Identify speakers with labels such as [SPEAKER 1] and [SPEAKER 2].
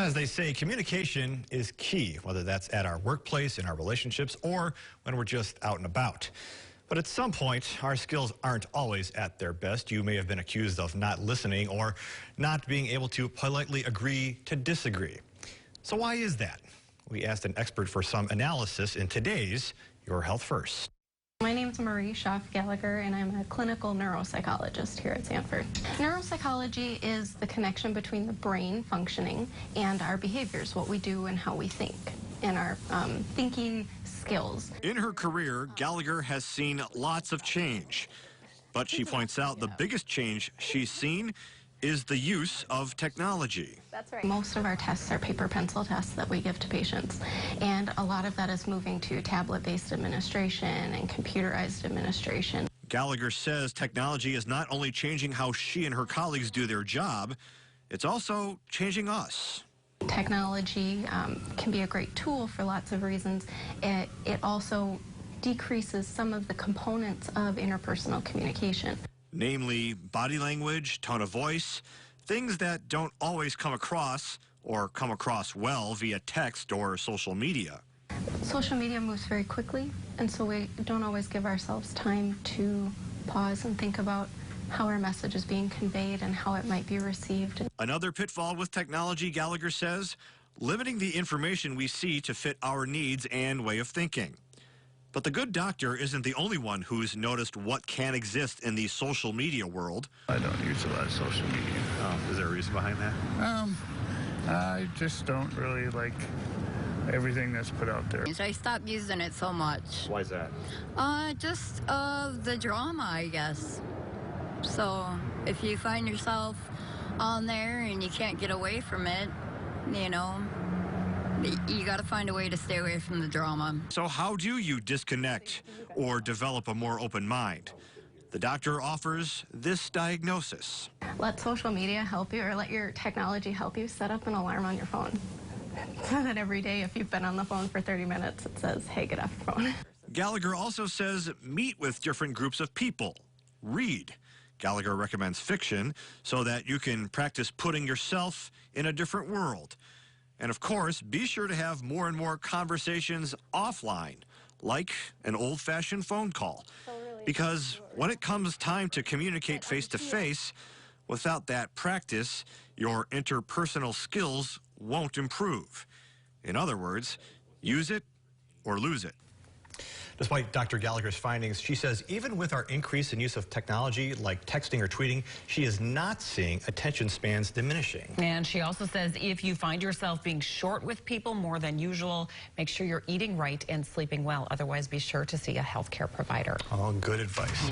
[SPEAKER 1] As they say, communication is key, whether that's at our workplace, in our relationships, or when we're just out and about. But at some point, our skills aren't always at their best. You may have been accused of not listening or not being able to politely agree to disagree. So why is that? We asked an expert for some analysis in today's Your Health First.
[SPEAKER 2] My name is Marie Schaff-Gallagher, and I'm a clinical neuropsychologist here at Sanford. Neuropsychology is the connection between the brain functioning and our behaviors, what we do and how we think, and our thinking skills.
[SPEAKER 3] In her career, Gallagher has seen lots of change, but she points out the biggest change she's seen is the use of technology.
[SPEAKER 2] That's right. Most of our tests are paper pencil tests that we give to patients, and a lot of that is moving to tablet-based administration and computerized administration.
[SPEAKER 3] Gallagher says technology is not only changing how she and her colleagues do their job, it's also changing us.
[SPEAKER 2] Technology can be a great tool for lots of reasons. It also decreases some of the components of interpersonal communication.
[SPEAKER 3] Namely, body language, tone of voice, things that don't always come across or come across well via text or social media.
[SPEAKER 2] Social media moves very quickly, and so we don't always give ourselves time to pause and think about how our message is being conveyed and how it might be received.
[SPEAKER 3] Another pitfall with technology, Gallagher says, limiting the information we see to fit our needs and way of thinking. But the good doctor isn't the only one who's noticed what can exist in the social media world.
[SPEAKER 4] I don't use a lot of social media.
[SPEAKER 1] Oh, is there a reason behind that?
[SPEAKER 4] I just don't really like everything that's put out there.
[SPEAKER 5] I stopped using it so much.
[SPEAKER 1] Why is that?
[SPEAKER 5] Just the drama, I guess. So if you find yourself on there and you can't get away from it, you know, you got to find a way to stay away from the drama.
[SPEAKER 3] So how do you disconnect or develop a more open mind? The doctor offers this diagnosis.
[SPEAKER 2] Let social media help you, or let your technology help you. Set up an alarm on your phone so that every day, if you've been on the phone for 30 minutes, it says, hey, get off your phone.
[SPEAKER 3] Gallagher also says meet with different groups of people. Read. Gallagher recommends fiction so that you can practice putting yourself in a different world. And of course, be sure to have more and more conversations offline, like an old-fashioned phone call. Because when it comes time to communicate face-to-face, without that practice, your interpersonal skills won't improve. In other words, use it or lose it.
[SPEAKER 1] Despite Dr. Gallagher's findings, she says even with our increase in use of technology like texting or tweeting, she is not seeing attention spans diminishing.
[SPEAKER 6] And she also says if you find yourself being short with people more than usual, make sure you're eating right and sleeping well. Otherwise, be sure to see a healthcare provider.
[SPEAKER 1] Oh, good advice.